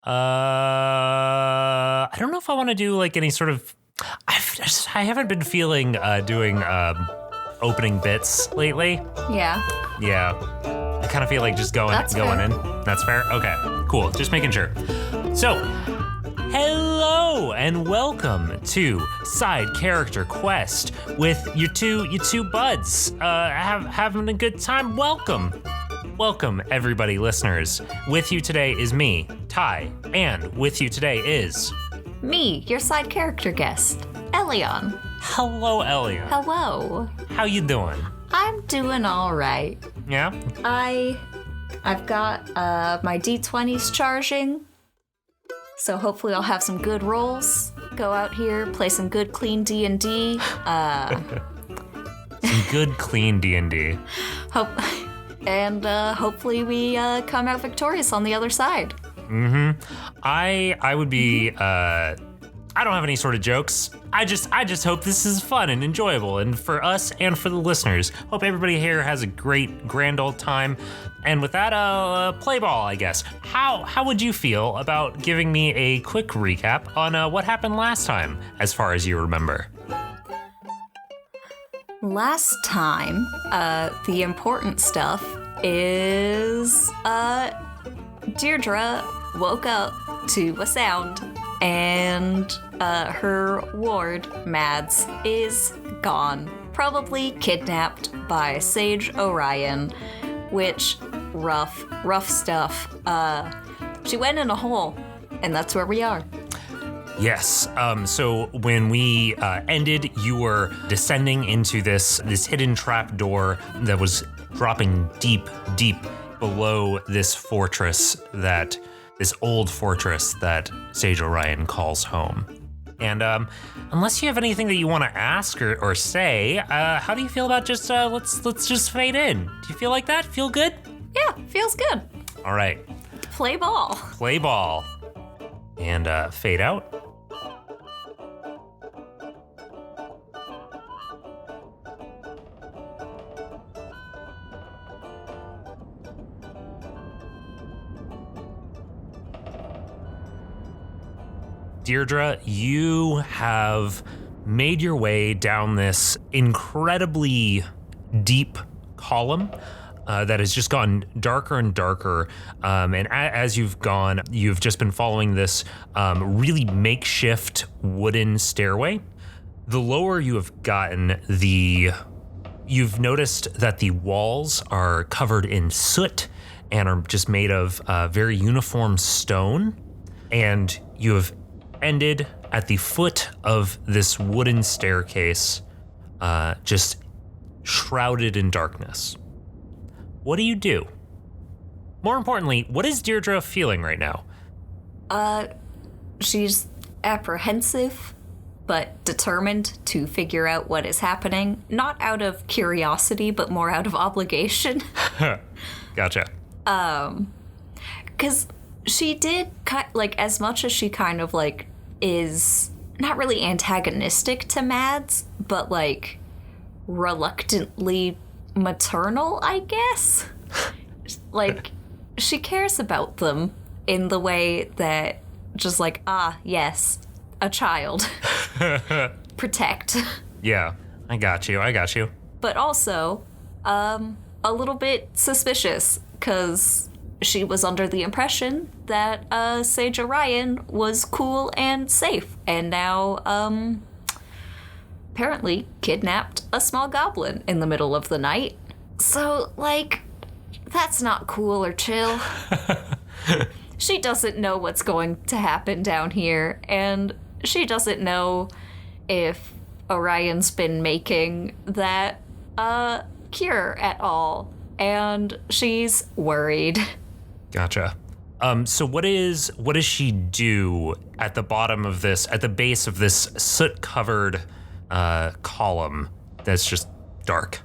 I don't know if I want to do like any sort of. I haven't been feeling doing opening bits lately. Yeah. Yeah, I kind of feel like just going in. That's fair. Okay, cool. Just making sure. So, hello and welcome to Side Character Quest with your two buds. Having a good time. Welcome, everybody, listeners. With you today is me, Ty, and with you today is... Me, your side character guest, Elian. Hello, Elian. Hello. How you doing? I'm doing all right. Yeah? I've got my D20s charging, so hopefully I'll have some good rolls. Go out here, play some good, clean D&D. Some good, clean D&D. Hopefully we come out victorious on the other side. Mm-hmm. I would be, I don't have any sort of jokes. I just hope this is fun and enjoyable, and for us and for the listeners. Hope everybody here has a great, grand old time. And with that, play ball, I guess. How would you feel about giving me a quick recap on what happened last time, as far as you remember? Last time, the important stuff is, Deirdre woke up to a sound, and her ward, Mads, is gone. Probably kidnapped by Sage Orion, which, rough stuff. She went in a hole, and that's where we are. Yes. So when we ended, you were descending into this hidden trap door that was dropping deep below this old fortress that Sage Orion calls home. And unless you have anything that you want to ask or say, how do you feel about just let's just fade in? Do you feel like that? Feel good? Yeah, feels good. All right. Play ball. And fade out. Deirdre, you have made your way down this incredibly deep column that has just gone darker and darker. And as you've gone, you've just been following this really makeshift wooden stairway. The lower you have gotten, you've noticed that the walls are covered in soot and are just made of very uniform stone. And you have ended at the foot of this wooden staircase, just shrouded in darkness. What do you do? More importantly, what is Deirdre feeling right now? She's apprehensive, but determined to figure out what is happening, not out of curiosity, but more out of obligation. Gotcha. 'Cause she did, as much as she kind of, is not really antagonistic to Mads, but, reluctantly maternal, I guess? She cares about them in the way that just yes, a child. Protect. Yeah, I got you. But also, a little bit suspicious, because she was under the impression that Sage Orion was cool and safe, and now apparently kidnapped a small goblin in the middle of the night. So, that's not cool or chill. She doesn't know what's going to happen down here, and she doesn't know if Orion's been making that cure at all, and she's worried. Gotcha. So what does she do at the bottom of this, at the base of this soot-covered column that's just dark?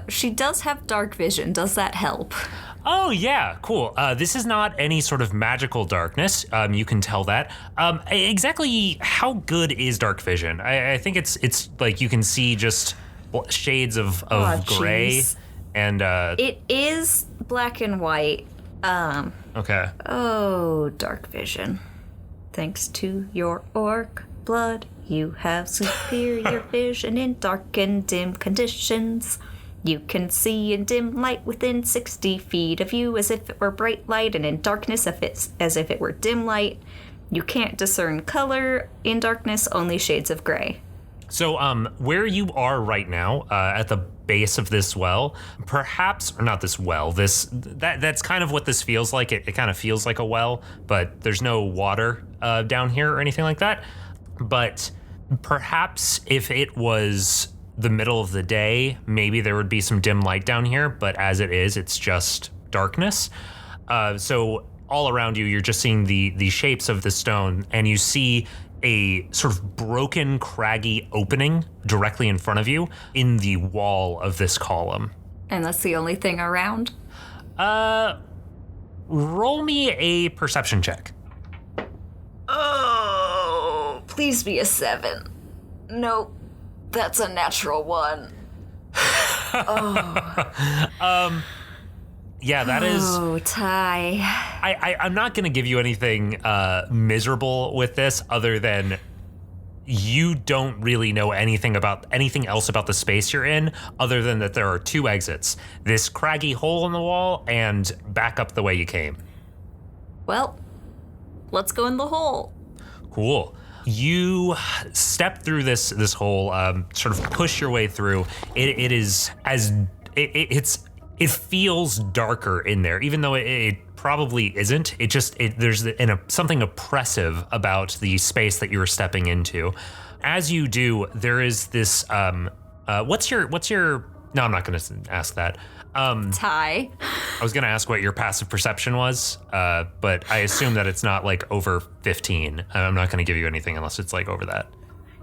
She does have dark vision. Does that help? Oh, yeah, cool. This is not any sort of magical darkness. You can tell that. Exactly how good is dark vision? I think it's like you can see just shades of gray. Geez. And it is black and white. Okay. Oh, dark vision. Thanks to your orc blood, you have superior vision in dark and dim conditions. You can see in dim light within 60 feet of you as if it were bright light, and in darkness as if it were dim light. You can't discern color in darkness, only shades of gray. So, where you are right now, at the base of this well, perhaps, or not this well, that's kind of what this feels like. It kind of feels like a well, but there's no water down here or anything like that. But perhaps if it was the middle of the day, maybe there would be some dim light down here, but as it is, it's just darkness. So all around you, you're just seeing the shapes of the stone, and you see a sort of broken, craggy opening directly in front of you in the wall of this column. And that's the only thing around? Roll me a perception check. Oh, please be a 7. Nope, that's a natural 1. Yeah, that is... Oh, Ty. I'm not going to give you anything miserable with this other than you don't really know anything else about the space you're in other than that there are 2 exits. This craggy hole in the wall and back up the way you came. Well, let's go in the hole. Cool. You step through this hole, sort of push your way through. It feels darker in there, even though it probably isn't. There's something oppressive about the space that you were stepping into. As you do, there is this. What's your? No, I'm not going to ask that. Ty. I was going to ask what your passive perception was, but I assume that it's not like over 15. I'm not going to give you anything unless it's like over that.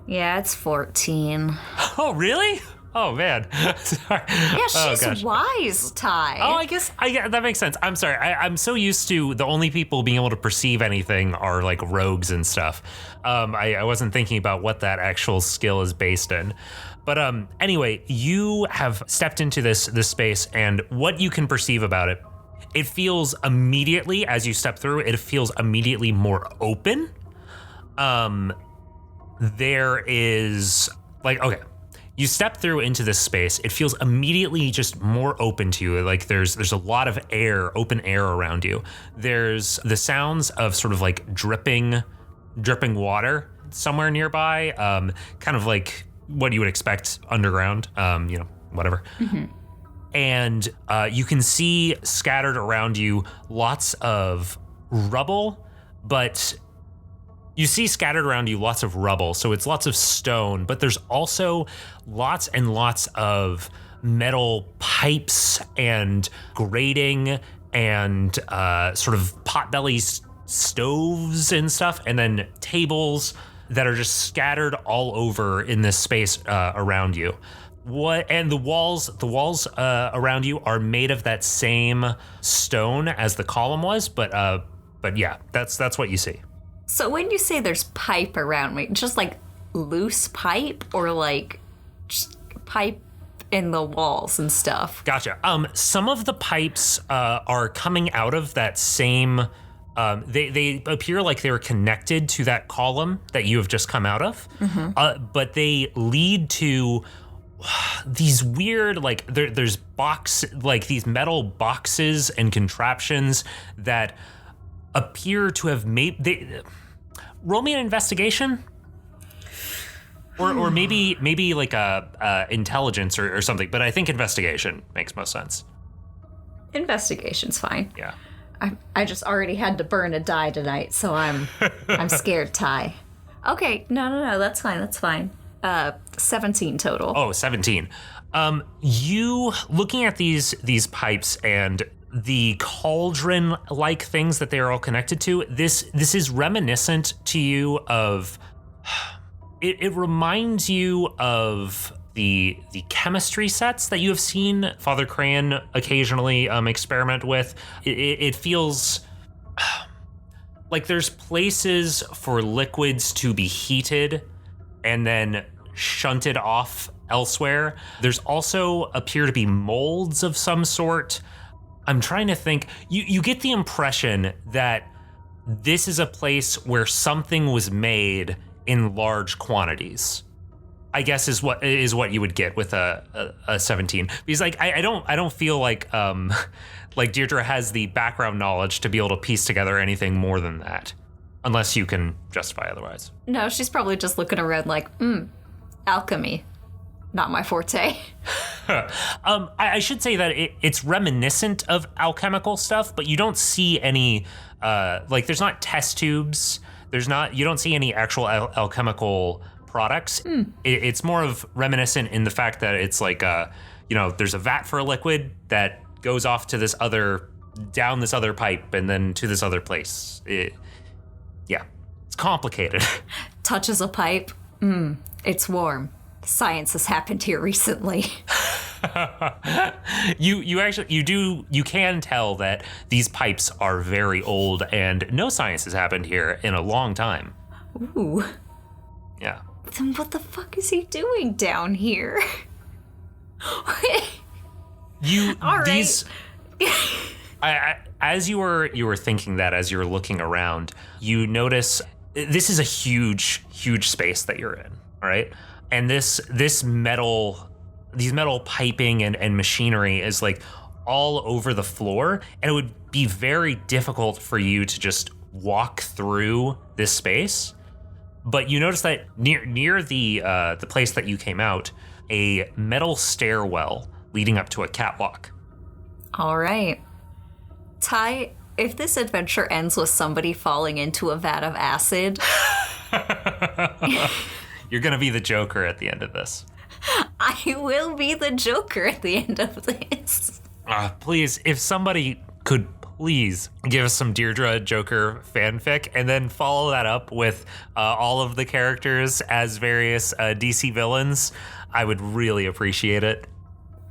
Yeah, it's 14. Oh, really? Oh, man. Sorry. Yeah, she's wise, Ty. Oh, I guess that makes sense. I'm sorry. I'm so used to the only people being able to perceive anything are like rogues and stuff. I wasn't thinking about what that actual skill is based in. But anyway, you have stepped into this space, and what you can perceive about it, it feels immediately, as you step through, it feels immediately more open. There is like, okay. You step through into this space, it feels immediately just more open to you. Like there's a lot of open air around you. There's the sounds of sort of like dripping water somewhere nearby, kind of like what you would expect underground, whatever. Mm-hmm. And you can see scattered around you lots of rubble, but you see scattered around you lots of rubble, so it's lots of stone, but there's also lots and lots of metal pipes and grating and sort of potbelly stoves and stuff, and then tables that are just scattered all over in this space around you. And the walls around you are made of that same stone as the column was, but yeah, that's what you see. So when you say there's pipe around me, just like loose pipe or like just pipe in the walls and stuff? Gotcha. Some of the pipes are coming out of that same. They appear like they're connected to that column that you have just come out of, but they lead to these weird, like there's these metal boxes and contraptions that appear to have roll me an investigation, or maybe like a intelligence or something. But I think investigation makes most sense. Investigation's fine. Yeah. I just already had to burn a die tonight, so I'm scared, Ty. Okay, no, that's fine. 17 total. Oh, 17. You looking at these pipes and the cauldron-like things that they are all connected to, this is reminiscent to you of... It reminds you of the chemistry sets that you have seen Father Crayon occasionally experiment with. It feels like there's places for liquids to be heated and then shunted off elsewhere. There's also appear to be molds of some sort. I'm trying to think. You get the impression that this is a place where something was made in large quantities, I guess is what you would get with a 17. Because like I don't feel like like Deirdre has the background knowledge to be able to piece together anything more than that, unless you can justify otherwise. No, she's probably just looking around like, alchemy, not my forte. I should say that it's reminiscent of alchemical stuff, but you don't see any like there's not test tubes. You don't see any actual alchemical products. It's more of reminiscent in the fact that it's like there's a vat for a liquid that goes off to down this other pipe and then to this other place. It's complicated. Touches a pipe. It's warm. Science has happened here recently. You can tell that these pipes are very old and no science has happened here in a long time. Ooh. Yeah. Then what the fuck is he doing down here? All right. As you were thinking that, as you were looking around, you notice this is a huge space that you're in, all right? And these metal piping and machinery is like all over the floor, and it would be very difficult for you to just walk through this space. But you notice that near the place that you came out, a metal stairwell leading up to a catwalk. All right. Ty, if this adventure ends with somebody falling into a vat of acid... You're going to be the Joker at the end of this. I will be the Joker at the end of this. Please, if somebody could please give us some Deirdre Joker fanfic and then follow that up with all of the characters as various DC villains, I would really appreciate it.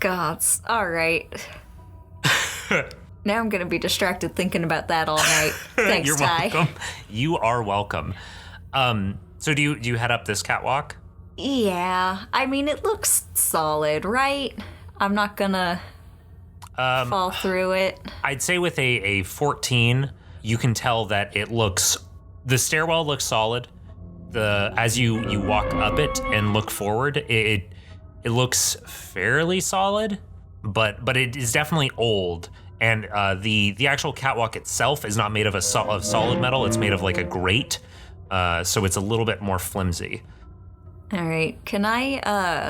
Gods. All right. Now I'm going to be distracted thinking about that all night. Thanks, You're Ty. welcome. You are welcome. So do you head up this catwalk? Yeah. I mean, it looks solid, right? I'm not going to fall through it. I'd say with a 14, you can tell that the stairwell looks solid. As you walk up it and look forward, it looks fairly solid, but it is definitely old. And the actual catwalk itself is not made of solid metal. It's made of like a grate, so it's a little bit more flimsy. All right, can I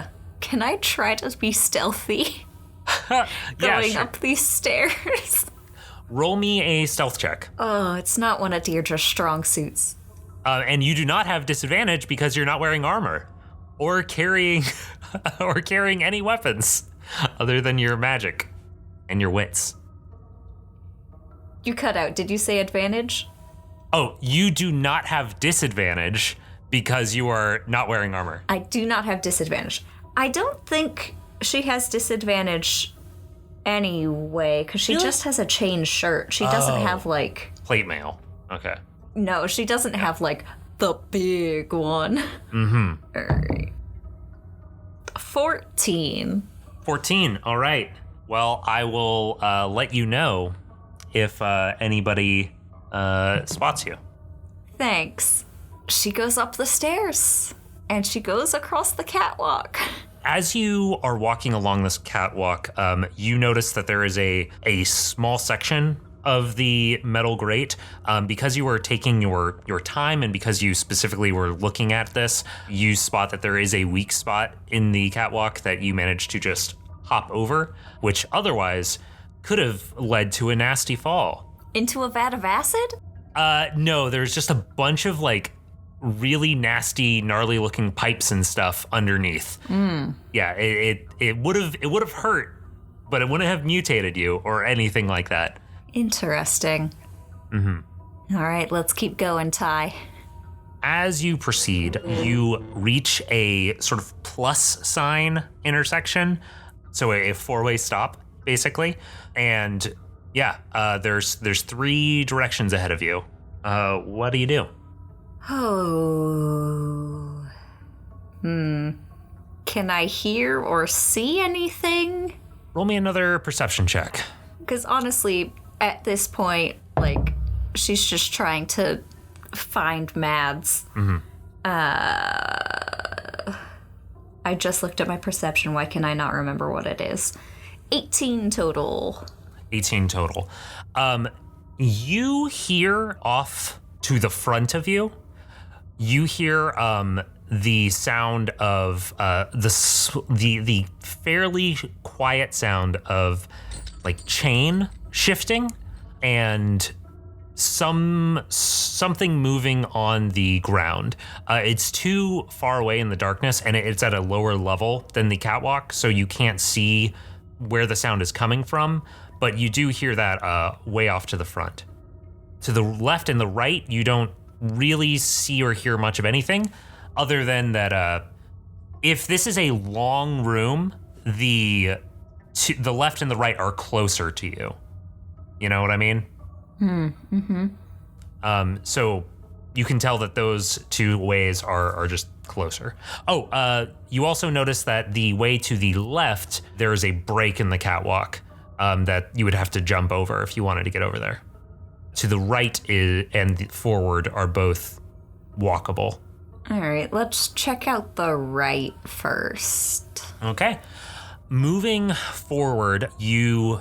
try to be stealthy? Going up these stairs. Roll me a stealth check. Oh, it's not one of Deirdre's strong suits. And you do not have disadvantage because you're not wearing armor or carrying any weapons other than your magic and your wits. You cut out. Did you say advantage? Oh, you do not have disadvantage because you are not wearing armor. I do not have disadvantage. I don't think she has disadvantage anyway, because she just has a chain shirt. She doesn't have, like... Plate mail. Okay. No, she doesn't have, like, the big one. Mm-hmm. All right. 14. 14. All right. Well, I will let you know if anybody spots you. Thanks. She goes up the stairs, and she goes across the catwalk. As you are walking along this catwalk, you notice that there is a small section of the metal grate. Because you were taking your time and because you specifically were looking at this, you spot that there is a weak spot in the catwalk that you managed to just hop over, which otherwise could have led to a nasty fall. Into a vat of acid? No, there's just a bunch of like really nasty, gnarly looking pipes and stuff underneath. Yeah, it would have hurt, but it wouldn't have mutated you or anything like that. Interesting. Mm-hmm. All right, let's keep going, Ty. As you proceed, you reach a sort of plus sign intersection, so a four-way stop, basically. And yeah, there's 3 directions ahead of you. What do you do? Oh. Can I hear or see anything? Roll me another perception check. Because honestly, at this point, like, she's just trying to find Mads. Mm-hmm. I just looked at my perception. Why can I not remember what it is? 18 total. 18 total. You hear off to the front of you, you hear the sound of the fairly quiet sound of like chain shifting and something moving on the ground. It's too far away in the darkness, and it's at a lower level than the catwalk, so you can't see where the sound is coming from, but you do hear that way off to the front. To the left and the right, you don't really see or hear much of anything, other than that if this is a long room, the left and the right are closer to you. You know what I mean? Mm-hmm. So you can tell that those two ways are just closer. Oh, you also notice that the way to the left, there is a break in the catwalk that you would have to jump over if you wanted to get over there. To the right and the forward are both walkable. All right, let's check out the right first. Okay. Moving forward, you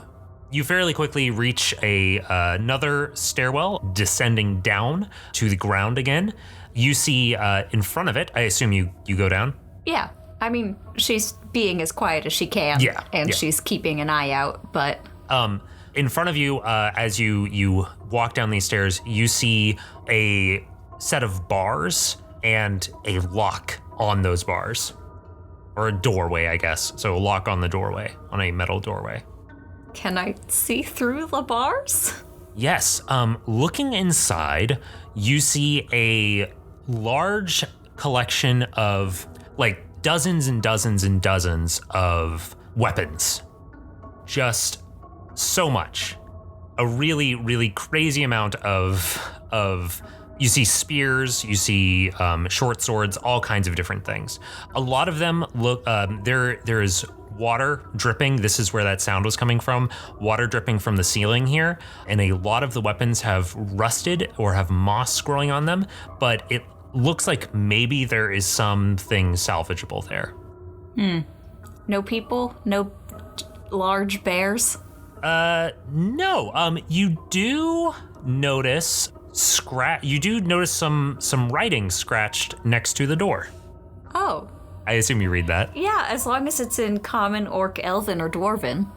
fairly quickly reach another stairwell descending down to the ground again. You see in front of it, I assume you go down? Yeah, I mean, she's being as quiet as she can. Yeah. And she's keeping an eye out, but... In front of you, as you walk down these stairs, you see a set of bars and a lock on those bars. Or a doorway, I guess. So a lock on the doorway, on a metal doorway. Can I see through the bars? Yes. Looking inside, you see a large collection of like dozens and dozens and dozens of weapons. Just so much. A really, really crazy amount of you see spears, you see short swords, all kinds of different things. A lot of them look, there is water dripping. This is where that sound was coming from. Water dripping from the ceiling here. And a lot of the weapons have rusted or have moss growing on them, but it looks like maybe there is something salvageable there. No people? No large bears? No. You do notice some writing scratched next to the door. Oh. I assume you read that. Yeah, as long as it's in Common, Orc, Elven, or Dwarven.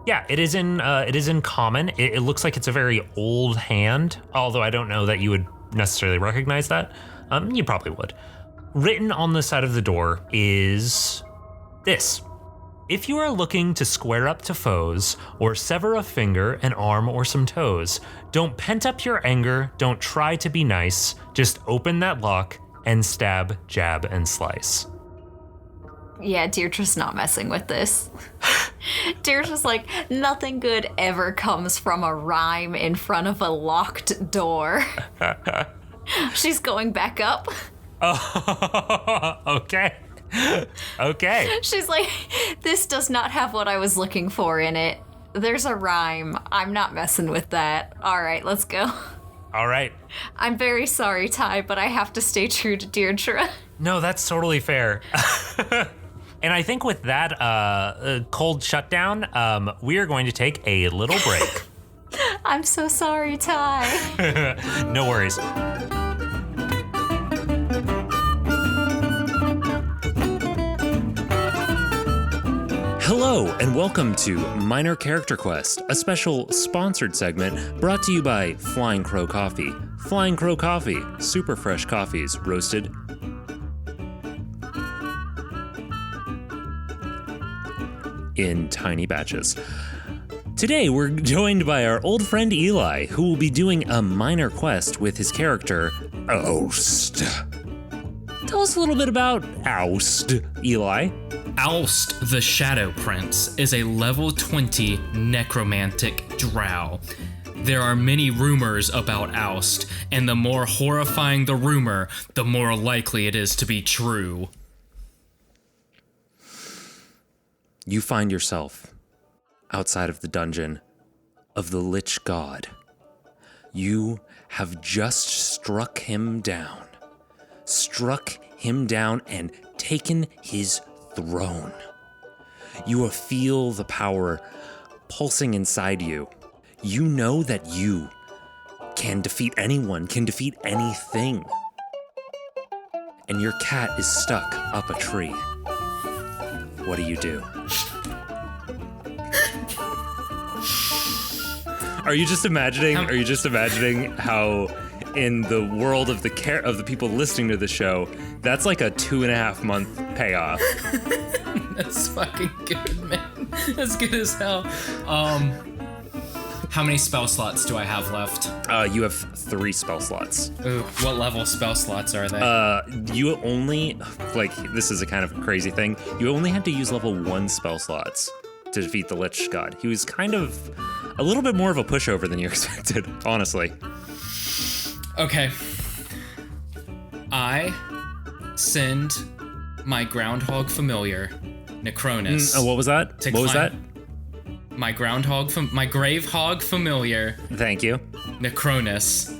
Yeah, it is in Common. It looks like it's a very old hand, although I don't know that you would necessarily recognize that. You probably would. Written on the side of the door is this. If you are looking to square up to foes, or sever a finger, an arm, or some toes, don't pent up your anger, don't try to be nice, just open that lock and stab, jab, and slice. Yeah, Deirdre's not messing with this. Deirdre's like, nothing good ever comes from a rhyme in front of a locked door. She's going back up. Oh, okay. Okay. She's like, this does not have what I was looking for in it. There's a rhyme. I'm not messing with that. All right, let's go. All right. I'm very sorry, Ty, but I have to stay true to Deirdre. No, that's totally fair. And I think with that cold shutdown, we are going to take a little break. I'm so sorry, Ty. No worries. Hello, and welcome to Minor Character Quest, a special sponsored segment brought to you by Flying Crow Coffee. Flying Crow Coffee, super fresh coffees, roasted in tiny batches. Today, we're joined by our old friend Eli, who will be doing a minor quest with his character, Oust. Tell us a little bit about Oust, Eli. Oust the Shadow Prince is a level 20 necromantic drow. There are many rumors about Oust, and the more horrifying the rumor, the more likely it is to be true. You find yourself outside of the dungeon of the Lich God. You have just struck him down and taken his throne. You feel the power pulsing inside you. You know that you can defeat anyone, can defeat anything. And your cat is stuck up a tree. What do you do? Are you just imagining how in the world of the people listening to the show, that's like a 2.5 month payoff? That's fucking good, man. That's good as hell. How many spell slots do I have left? You have 3 spell slots. Ooh, what level spell slots are they? You only, this is a kind of crazy thing. You only have to use level 1 spell slots to defeat the Lich God. He was kind of a little bit more of a pushover than you expected, honestly. Okay. I send my groundhog familiar, Necronus. What was that? What was that? My grave hog familiar, Thank you. Necronus,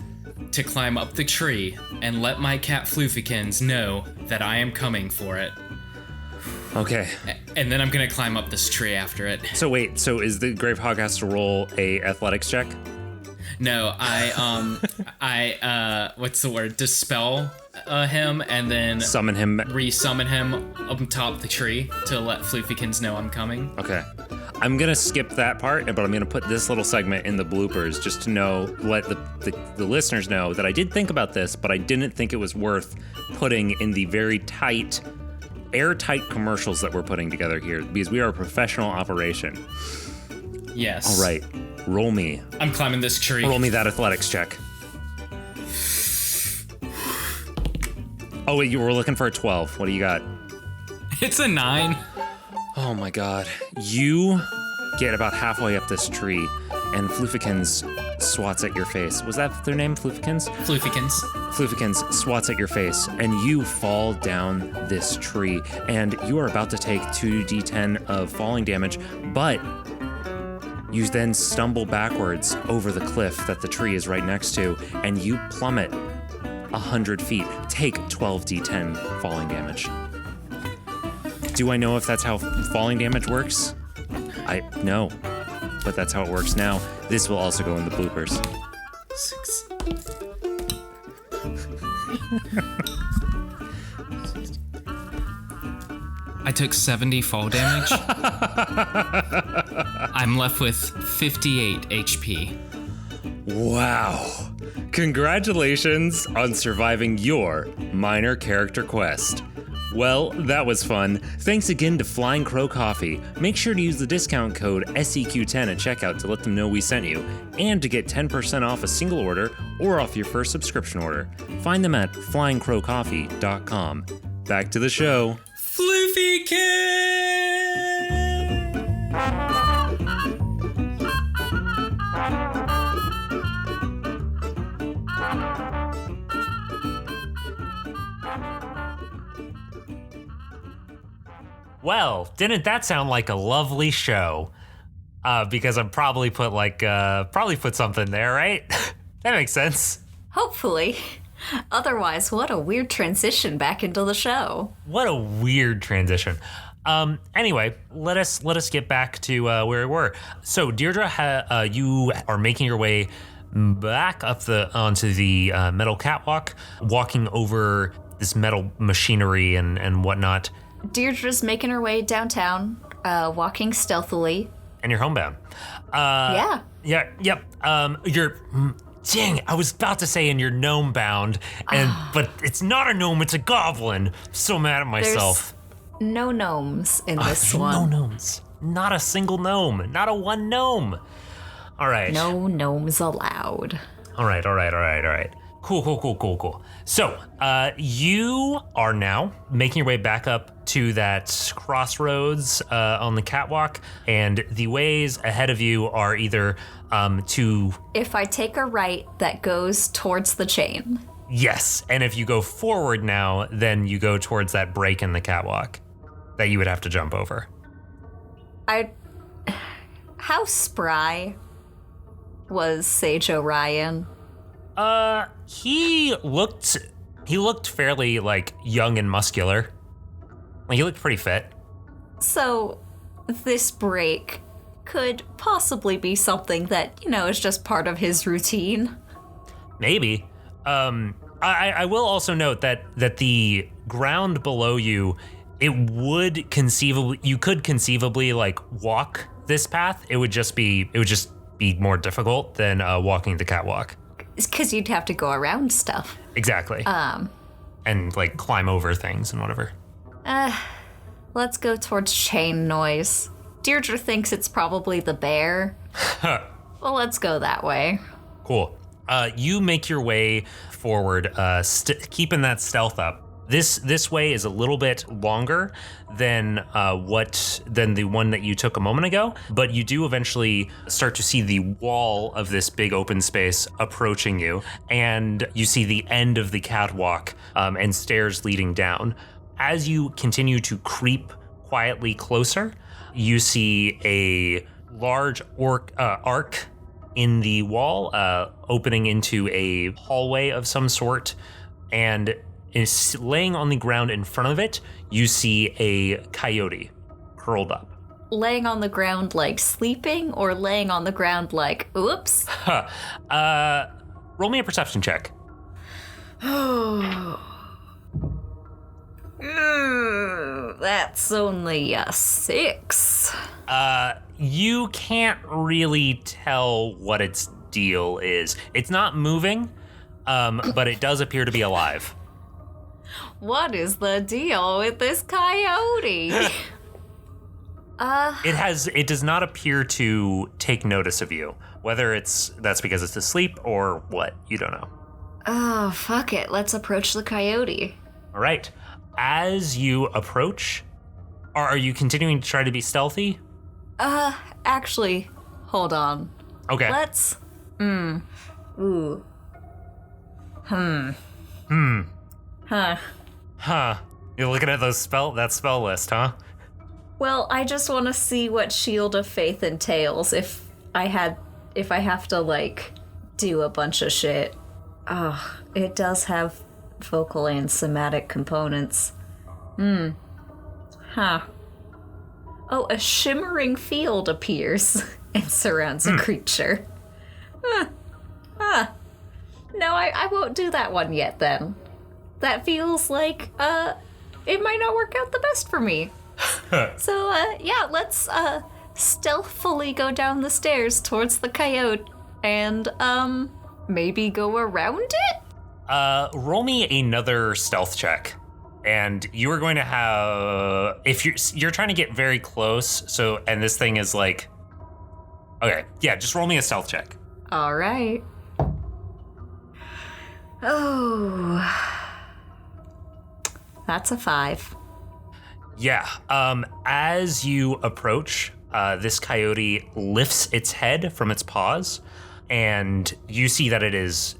to climb up the tree and let my cat Floofykins know that I am coming for it. Okay. And then I'm gonna climb up this tree after it. So wait, is the grave hog has to roll a athletics check? No, I what's the word? Dispel him and then Summon him. Resummon him up top the tree to let Floofykins know I'm coming. Okay. I'm gonna skip that part, but I'm gonna put this little segment in the bloopers just to let the listeners know that I did think about this, but I didn't think it was worth putting in the very tight, airtight commercials that we're putting together here, because we are a professional operation. Yes. All right, roll me. I'm climbing this tree. Roll me that athletics check. Oh wait, you were looking for a 12. What do you got? It's a 9. Oh my god. You get about halfway up this tree, and Floofykins swats at your face. Was that their name, Floofykins? Floofykins. Floofykins swats at your face, and you fall down this tree, and you are about to take 2d10 of falling damage, but you then stumble backwards over the cliff that the tree is right next to, and you plummet 100 feet. Take 12d10 falling damage. Do I know if that's how falling damage works? No, but that's how it works now. This will also go in the bloopers. 6. I took 70 fall damage. I'm left with 58 HP. Wow. Congratulations on surviving your minor character quest. Well, that was fun. Thanks again to Flying Crow Coffee. Make sure to use the discount code SEQ10 at checkout to let them know we sent you, and to get 10% off a single order or off your first subscription order. Find them at flyingcrowcoffee.com. Back to the show. Floofy Kid! Well, didn't that sound like a lovely show? Because I probably put something there, right? That makes sense. Hopefully. Otherwise, what a weird transition back into the show. What a weird transition. Anyway, let us get back to where we were. So, Deirdre, you are making your way back up onto the metal catwalk, walking over this metal machinery and whatnot. Deirdre's making her way downtown, walking stealthily. And you're homebound. Yeah. Yeah, yep. Dang, I was about to say, and you're gnome bound, but it's not a gnome, it's a goblin. I'm so mad at myself. There's no gnomes in this there's one. No gnomes. Not a single gnome. Not a one gnome. All right. No gnomes allowed. All right. Cool. So, you are now making your way back up to that crossroads on the catwalk, and the ways ahead of you are either to... If I take a right, that goes towards the chain. Yes, and if you go forward now, then you go towards that break in the catwalk that you would have to jump over. How spry was Sage Orion? He looked fairly, like, young and muscular. Like, he looked pretty fit. So, this break could possibly be something that, is just part of his routine. Maybe. I will also note that the ground below you, you could conceivably, like, walk this path. It would just be more difficult than walking the catwalk. Because you'd have to go around stuff. Exactly. And, like, climb over things and whatever. Let's go towards chain noise. Deirdre thinks it's probably the bear. Well, let's go that way. Cool. You make your way forward, keeping that stealth up. This way is a little bit longer than the one that you took a moment ago, but you do eventually start to see the wall of this big open space approaching you, and you see the end of the catwalk and stairs leading down. As you continue to creep quietly closer, you see a large arc in the wall, opening into a hallway of some sort, and is laying on the ground in front of it, you see a coyote curled up. Laying on the ground like sleeping, or laying on the ground like, oops? Roll me a perception check. That's only a 6. You can't really tell what its deal is. It's not moving, but it does appear to be alive. What is the deal with this coyote? It does not appear to take notice of you. Whether that's because it's asleep or what, you don't know. Oh, fuck it. Let's approach the coyote. All right. As you approach, are you continuing to try to be stealthy? Actually, hold on. Okay. Let's... Ooh. Huh. You're looking at that spell list, huh? Well, I just want to see what Shield of Faith entails if I have to, like, do a bunch of shit. Oh, it does have vocal and somatic components. Huh. Oh, a shimmering field appears and surrounds a creature. No, I won't do that one yet, then. That feels like, it might not work out the best for me. So, yeah, let's, stealthily go down the stairs towards the coyote and, maybe go around it? Roll me another stealth check. And you are going to have, if you're trying to get very close, and this thing is like, okay, yeah, just roll me a stealth check. All right. Oh, that's a 5. Yeah, as you approach, this coyote lifts its head from its paws, and you see that it is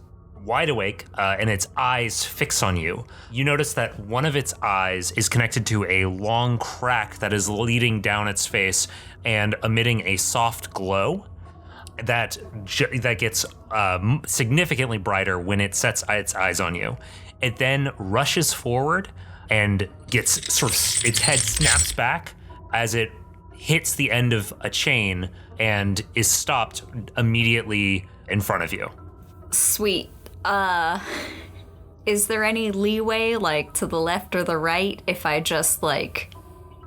wide awake, and its eyes fix on you. You notice that one of its eyes is connected to a long crack that is leading down its face and emitting a soft glow that gets significantly brighter when it sets its eyes on you. It then rushes forward and gets its head snaps back as it hits the end of a chain and is stopped immediately in front of you. Sweet. Is there any leeway, like, to the left or the right if I just, like,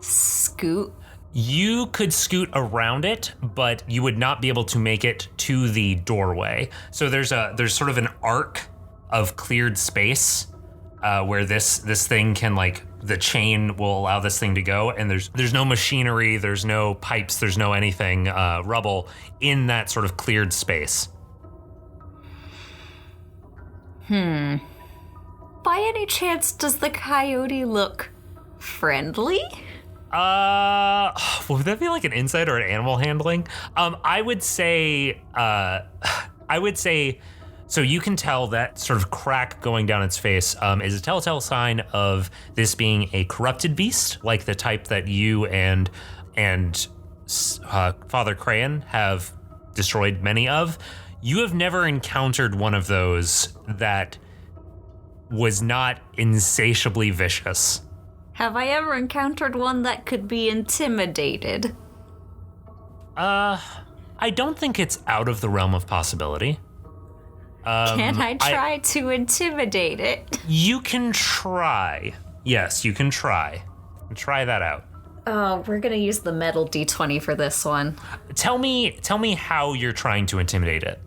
scoot? You could scoot around it, but you would not be able to make it to the doorway. So there's sort of an arc of cleared space where this thing can, like, the chain will allow this thing to go, and there's no machinery, there's no pipes, there's no anything, rubble in that sort of cleared space. By any chance, does the coyote look friendly? Would that be like an insight or an animal handling? I would say, so you can tell that sort of crack going down its face is a telltale sign of this being a corrupted beast, like the type that you and Father Crayon have destroyed many of. You have never encountered one of those that was not insatiably vicious. Have I ever encountered one that could be intimidated? I don't think it's out of the realm of possibility. Can I try to intimidate it? You can try. Yes, you can try. Try that out. Oh, we're gonna use the metal d20 for this one. Tell me how you're trying to intimidate it.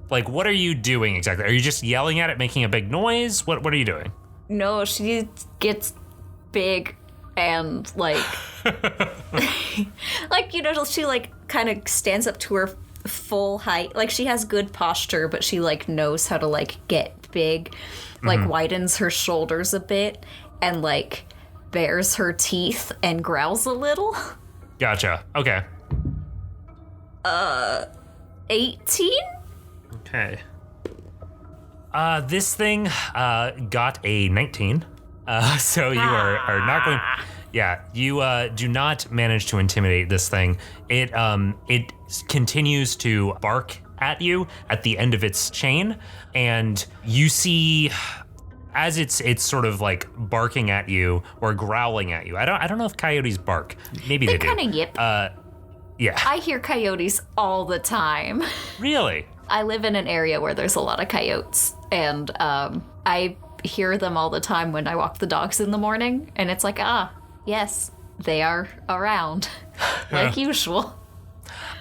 Like, what are you doing exactly? Are you just yelling at it, making a big noise? What are you doing? No, she gets big and like like, you know, she like kind of stands up to her full height. Like, she has good posture, but she like knows how to like get big, like widens her shoulders a bit and like bares her teeth and growls a little. Gotcha. Okay. 18? Okay. This thing got a 19. So you are not going. Yeah, you do not manage to intimidate this thing. It continues to bark at you at the end of its chain, and you see as it's sort of like barking at you or growling at you. I don't know if coyotes bark. Maybe they do. They kind of yip. Yeah. I hear coyotes all the time. Really? I live in an area where there's a lot of coyotes, and I hear them all the time when I walk the dogs in the morning, and it's like, yes, they are around, like usual.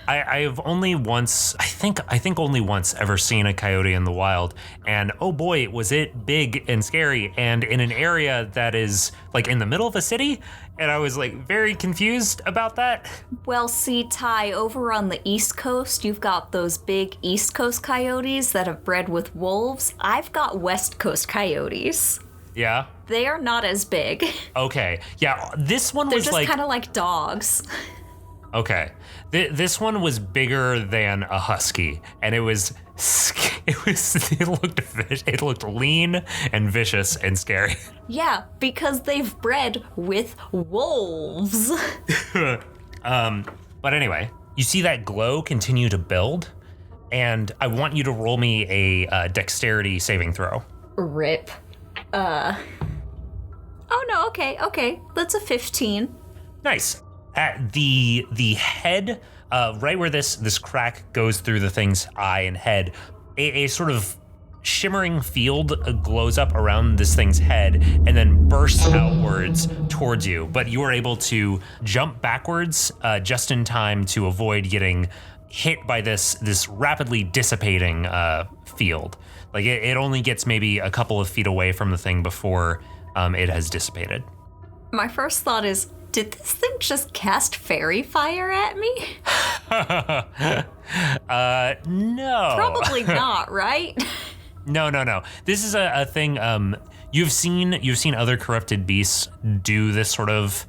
I have only once, I think only once ever seen a coyote in the wild, and oh boy, was it big and scary, and in an area that is like in the middle of a city, and I was like very confused about that. Well, see, Ty, over on the East Coast, you've got those big East Coast coyotes that have bred with wolves. I've got West Coast coyotes. Yeah? They are not as big. Okay. Yeah, this one They're was just like... kind of like dogs. Okay. This one was bigger than a husky, and it looked lean and vicious and scary. Yeah, because they've bred with wolves. But anyway, you see that glow continue to build, and I want you to roll me a dexterity saving throw. Rip. Oh no, okay. That's a 15. Nice. At the head, right where this crack goes through the thing's eye and head, a sort of shimmering field glows up around this thing's head and then bursts outwards towards you. But you are able to jump backwards just in time to avoid getting hit by this rapidly dissipating field. Like it only gets maybe a couple of feet away from the thing before it has dissipated. My first thought is, did this thing just cast fairy fire at me? No. Probably not, right? No. This is a thing. You've seen other corrupted beasts do this sort of.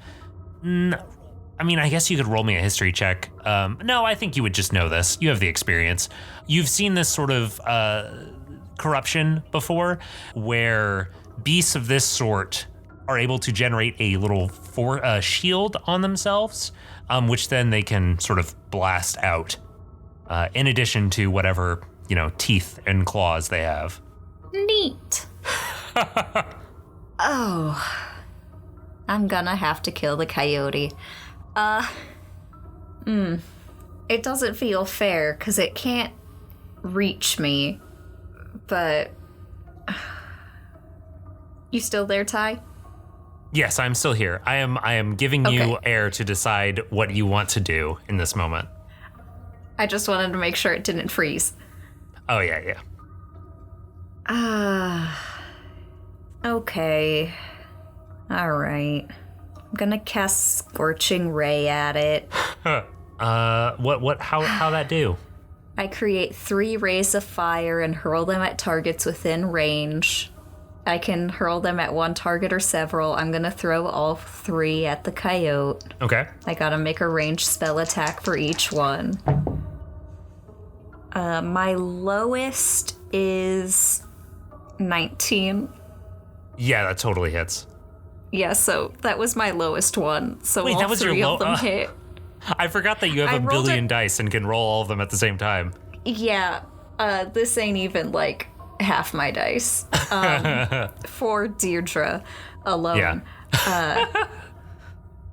I mean, I guess you could roll me a history check. No, I think you would just know this. You have the experience. You've seen this sort of corruption before, where beasts of this sort are able to generate a little shield on themselves, which then they can sort of blast out, in addition to whatever, teeth and claws they have. Neat. Oh. I'm gonna have to kill the coyote. It doesn't feel fair, because it can't reach me, but... You still there, Ty? Yes, I'm still here. I am giving you air to decide what you want to do in this moment. I just wanted to make sure it didn't freeze. Oh, yeah. Okay. Alright. I'm gonna cast Scorching Ray at it. How that do? I create 3 rays of fire and hurl them at targets within range. I can hurl them at one target or several. I'm gonna throw all 3 at the coyote. Okay. I gotta make a ranged spell attack for each one. My lowest is 19. Yeah, that totally hits. Yeah, so that was my lowest one. So Wait, all that was 3 your of them hit. I forgot that you have a billion dice and can roll all of them at the same time. Yeah, This ain't even like half my dice. For Deirdre alone.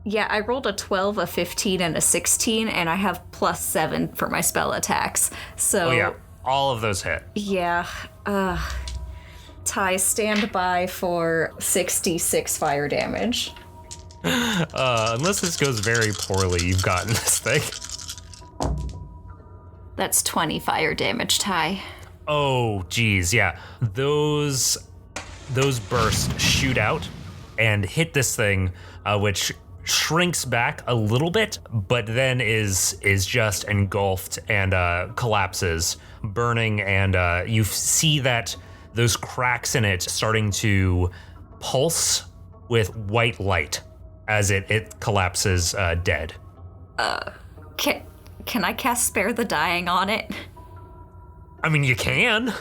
Yeah, I rolled a 12, a 15, and a 16, and I have +7 for my spell attacks. So, Oh, yeah. All of those hit. yeah. Ty, stand by for 66 fire damage. Unless this goes very poorly, you've gotten this thing. That's 20 fire damage, Ty. Oh, geez, yeah. Those bursts shoot out and hit this thing, which shrinks back a little bit, but then is just engulfed and collapses, burning, and you see that those cracks in it starting to pulse with white light as it collapses dead. Can I cast Spare the Dying on it? I mean, you can.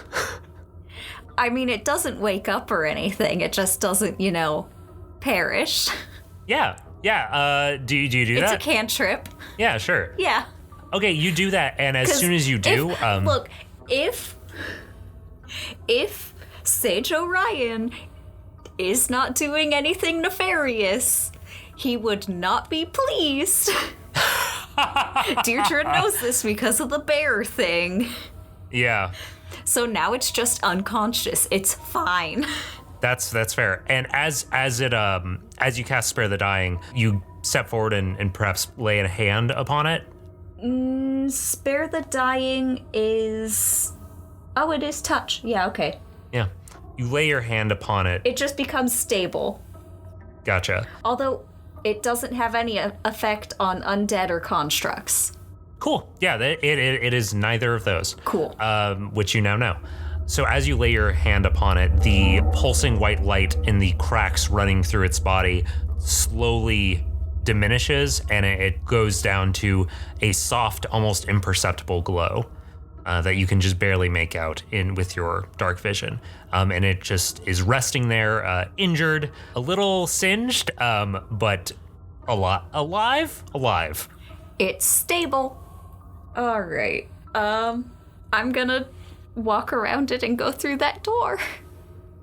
I mean, it doesn't wake up or anything. It just doesn't, perish. Yeah. Do you do It's that? a cantrip. Yeah, sure. Yeah. Okay, you do that, and as soon as you do, if Sage Orion is not doing anything nefarious, he would not be pleased. Deirdre knows this because of the bear thing. yeah. So now it's just unconscious. It's fine. That's fair. And as you cast Spare the Dying, you step forward and perhaps lay a hand upon it. Spare the Dying is... Oh, it is touch. Yeah, okay. Yeah. You lay your hand upon it. It just becomes stable. Gotcha. Although it doesn't have any effect on undead or constructs. Cool. Yeah, it is neither of those. Cool. Which you now know. So as you lay your hand upon it, the pulsing white light in the cracks running through its body slowly diminishes, and it goes down to a soft, almost imperceptible glow that you can just barely make out with your dark vision. And it just is resting there, injured, a little singed, but alive. It's stable. All right. I'm gonna walk around it and go through that door.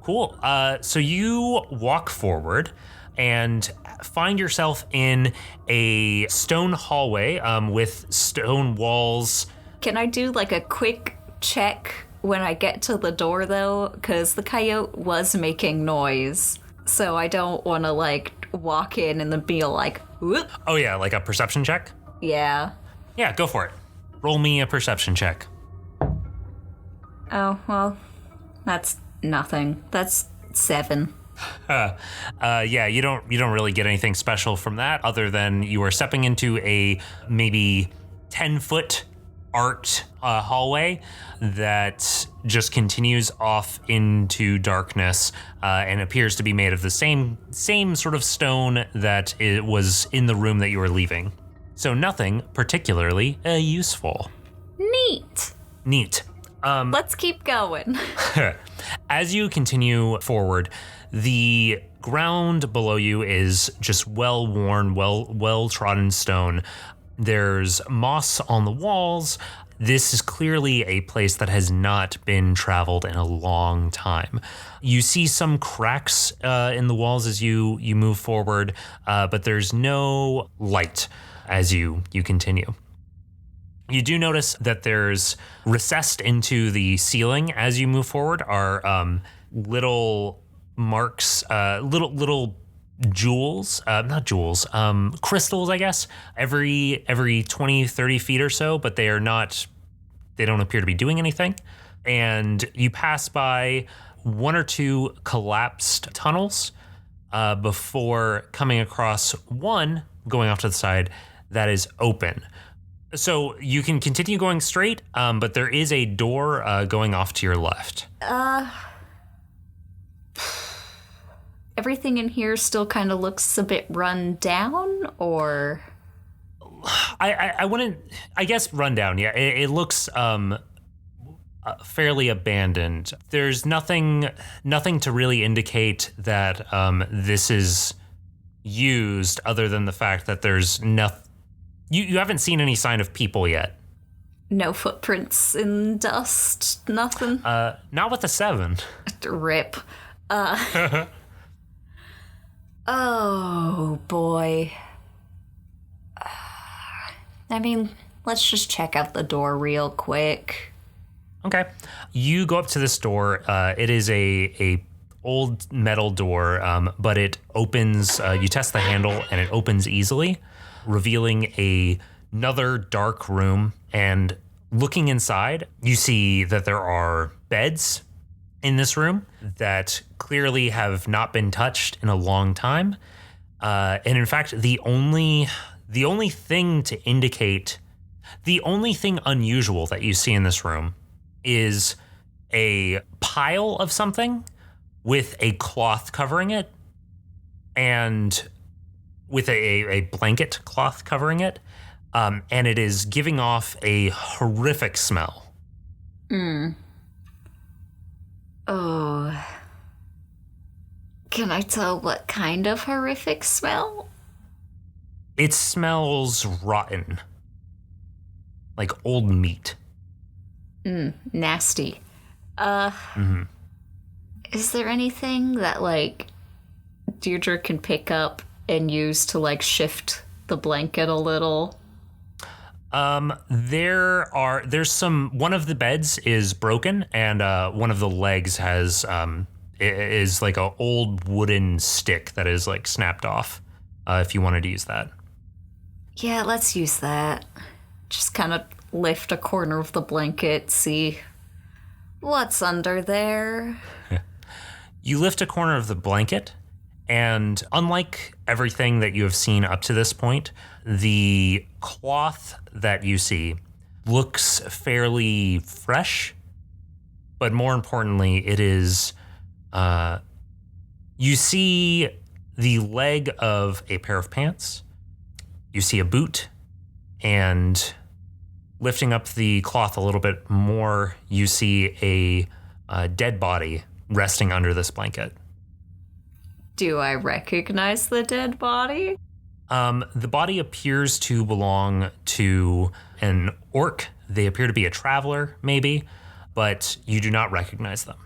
Cool. So you walk forward and find yourself in a stone hallway with stone walls. Can I do like a quick check when I get to the door though? Because the coyote was making noise. So I don't want to like walk in and then be like, whoop. Oh yeah, like a perception check? Yeah. Yeah, go for it. Roll me a perception check. Oh, well, that's nothing. That's 7. Yeah, you don't really get anything special from that other than you are stepping into a maybe 10-foot arced hallway that just continues off into darkness and appears to be made of the same sort of stone that it was in the room that you were leaving. So nothing particularly useful. Neat. Let's keep going. As you continue forward, the ground below you is just well-worn, well-trodden stone. There's moss on the walls. This is clearly a place that has not been traveled in a long time. You see some cracks in the walls as you move forward, but there's no light as you continue. You do notice that there's recessed into the ceiling as you move forward are little marks, little jewels, not jewels, crystals, I guess, every 20, 30 feet or so, but they don't appear to be doing anything. And you pass by one or two collapsed tunnels before coming across one going off to the side that is open. So you can continue going straight, but there is a door going off to your left. Everything in here still kind of looks a bit run down, or? I wouldn't, I guess run down, yeah. It looks fairly abandoned. There's nothing to really indicate that this is used other than the fact that there's nothing. You haven't seen any sign of people yet. No footprints in dust, nothing. Not with a 7. Rip. Oh, boy. I mean, let's just check out the door real quick. Okay. You go up to this door. It is a old metal door, but it opens. You test the handle, and it opens easily, revealing another dark room. And looking inside, you see that there are beds in this room that clearly have not been touched in a long time. And in fact, the only thing to indicate, the only thing unusual that you see in this room is a pile of something with a cloth covering it, and with a blanket cloth covering it. And it is giving off a horrific smell. Oh. Can I tell what kind of horrific smell? It smells rotten. Like old meat. Nasty. Is there anything that, like, Deirdre can pick up and use to, like, shift the blanket a little? There's one of the beds is broken, and one of the legs has is like a old wooden stick that is like snapped off. If you wanted to use that. Yeah, let's use that. Just kind of lift a corner of the blanket, see what's under there. You lift a corner of the blanket, and unlike everything that you have seen up to this point, the cloth that you see looks fairly fresh, but more importantly, it is, you see the leg of a pair of pants, you see a boot, and lifting up the cloth a little bit more, you see a dead body resting under this blanket. Do I recognize the dead body? The body appears to belong to an orc. They appear to be a traveler, maybe, but you do not recognize them.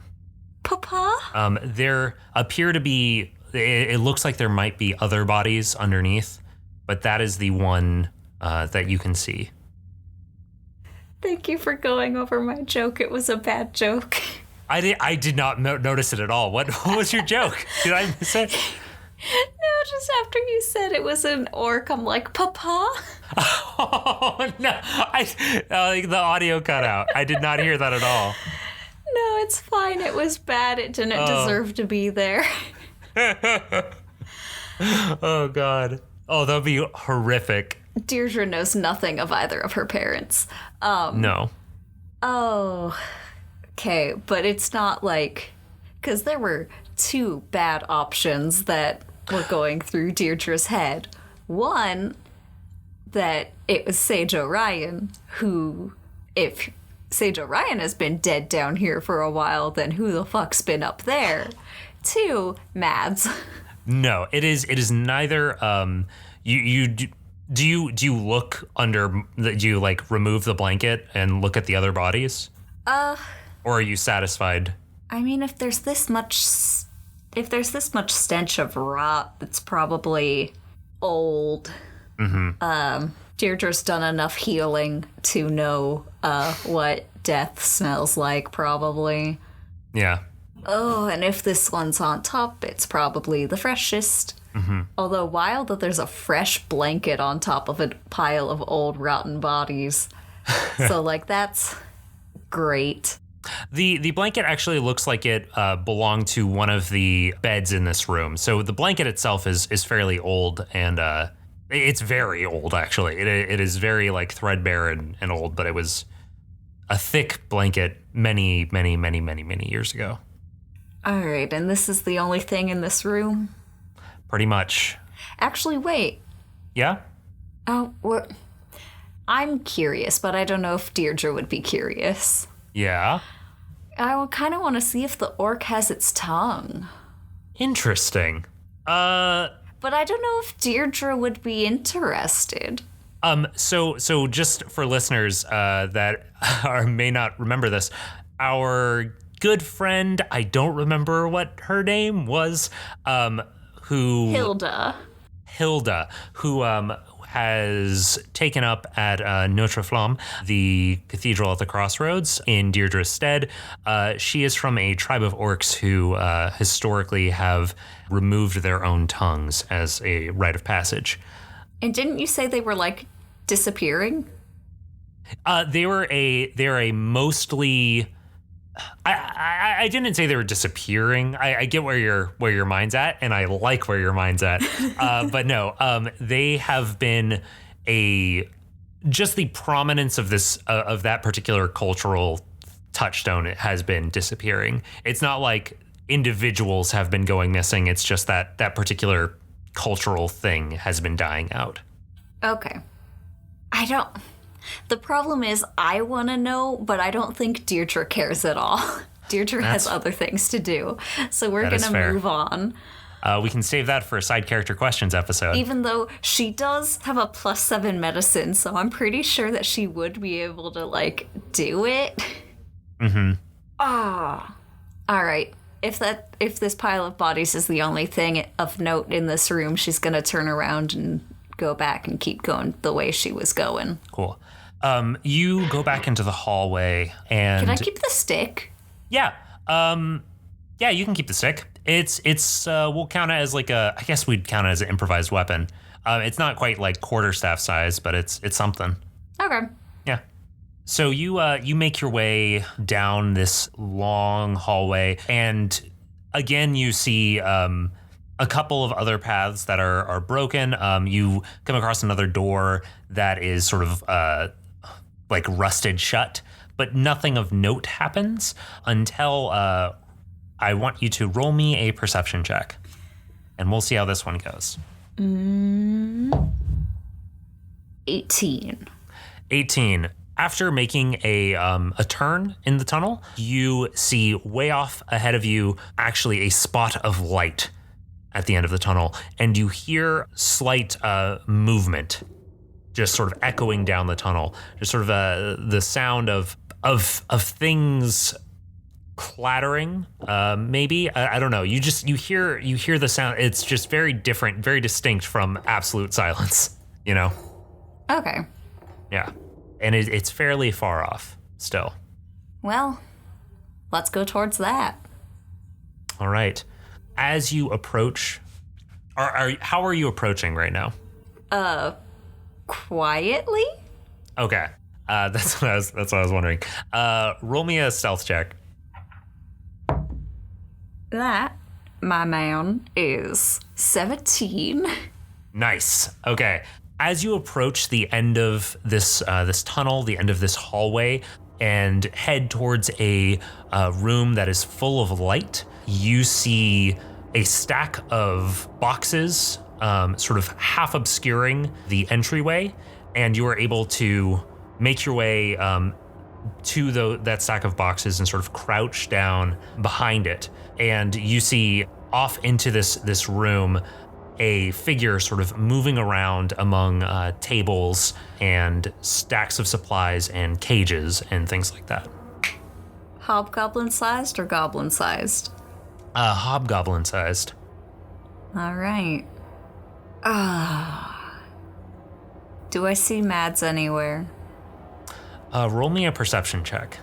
Papa? There appear to be, it looks like there might be other bodies underneath, but that is the one that you can see. Thank you for going over my joke. It was a bad joke. I did not notice it at all. What was your joke? Did I miss it? No, just after you said it was an orc, I'm like, Papa? Oh, no. The audio cut out. I did not hear that at all. No, it's fine. It was bad. It didn't deserve to be there. Oh, God. Oh, that would be horrific. Deirdre knows nothing of either of her parents. No. Oh, okay, but it's not like, because there were two bad options that were going through Deirdre's head. One, that it was Sage Orion, who, if Sage Orion has been dead down here for a while, then who the fuck's been up there? Two, Mads. No, it is neither. Do you look under? Do you like remove the blanket and look at the other bodies? Or are you satisfied? I mean, if there's this much stench of rot, it's probably old. Mm-hmm. Deirdre's done enough healing to know what death smells like, probably. Yeah. Oh, and if this one's on top, it's probably the freshest. Mm-hmm. Although wild that there's a fresh blanket on top of a pile of old rotten bodies. So, like, that's great. The blanket actually looks like it belonged to one of the beds in this room. So the blanket itself is fairly old, and it's very old, actually. It is very, like, threadbare and old, but it was a thick blanket many, many, many, many, many years ago. All right, and this is the only thing in this room? Pretty much. Actually, wait. Yeah? Oh, I'm curious, but I don't know if Deirdre would be curious. Yeah? I kind of want to see if the orc has its tongue. Interesting. But I don't know if Deirdre would be interested. So just for listeners that may not remember this, our good friend, I don't remember what her name was, Hilda, who has taken up at Notre Flamme, the cathedral at the crossroads, in Deirdre's stead. She is from a tribe of orcs who historically have removed their own tongues as a rite of passage. And didn't you say they were like disappearing? They're a mostly. I didn't say they were disappearing. I get where your mind's at, and I like where your mind's at. But no, they have been just the prominence of this of that particular cultural touchstone has been disappearing. It's not like individuals have been going missing. It's just that particular cultural thing has been dying out. Okay. The problem is I want to know, but I don't think Deirdre cares at all. Deirdre has other things to do. So we're going to move on. We can save that for a side character questions episode. Even though she does have a +7 medicine, so I'm pretty sure that she would be able to, like, do it. Mm-hmm. Ah. All right. If this pile of bodies is the only thing of note in this room, she's going to turn around and go back and keep going the way she was going. Cool. You go back into the hallway and... Can I keep the stick? Yeah. Yeah, you can keep the stick. It's we'll count it as like I guess we'd count it as an improvised weapon. It's not quite like quarterstaff size, but it's something. Okay. Yeah. So you make your way down this long hallway, and again you see a couple of other paths that are broken. You come across another door that is sort of like rusted shut, but nothing of note happens until I want you to roll me a perception check, and we'll see how this one goes. 18. 18. After making a turn in the tunnel, you see way off ahead of you actually a spot of light at the end of the tunnel, and you hear slight movement just sort of echoing down the tunnel. Just sort of the sound of things clattering, maybe. I don't know. You hear the sound. It's just very different, very distinct from absolute silence, you know? Okay. Yeah. And it's fairly far off still. Well, let's go towards that. All right. As you approach, how are you approaching right now? Quietly? Okay. That's what I was wondering. Roll me a stealth check. That, my man, is 17. Nice. Okay. As you approach the end of this tunnel, the end of this hallway, and head towards a room that is full of light, you see a stack of boxes sort of half obscuring the entryway, and you are able to make your way to that stack of boxes and sort of crouch down behind it. And you see off into this room a figure sort of moving around among tables and stacks of supplies and cages and things like that. Hobgoblin-sized or goblin-sized? Hobgoblin-sized. All right. Do I see Mads anywhere? Roll me a perception check.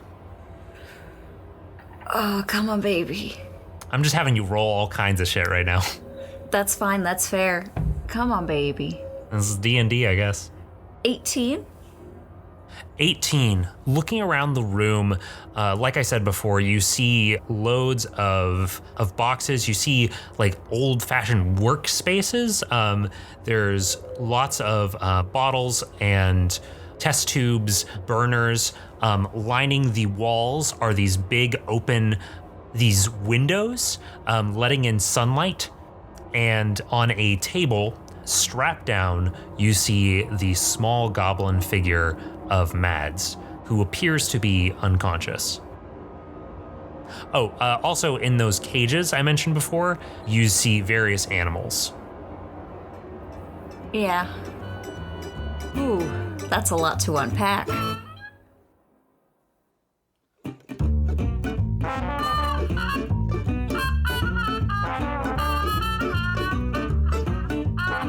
Oh, come on, baby. I'm just having you roll all kinds of shit right now. That's fine, that's fair. Come on, baby. This is D&D, I guess. 18? 18. Looking around the room, like I said before, you see loads of boxes. You see like old-fashioned workspaces. There's lots of bottles and test tubes, burners. Lining the walls are these big open, these windows, letting in sunlight. And on a table, strapped down, you see the small goblin figure of Mads, who appears to be unconscious. Oh, also in those cages I mentioned before, you see various animals. Yeah. Ooh, that's a lot to unpack.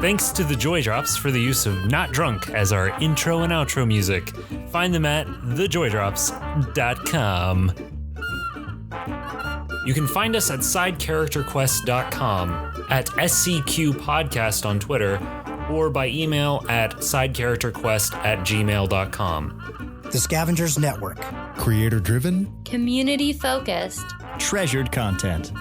Thanks to the Joy Drops for the use of Not Drunk as our intro and outro music. Find them at thejoydrops.com. You can find us at sidecharacterquest.com, at SCQ Podcast on Twitter, or by email at sidecharacterquest@gmail.com. The Scavengers Network. Creator-driven, community-focused, Treasured content.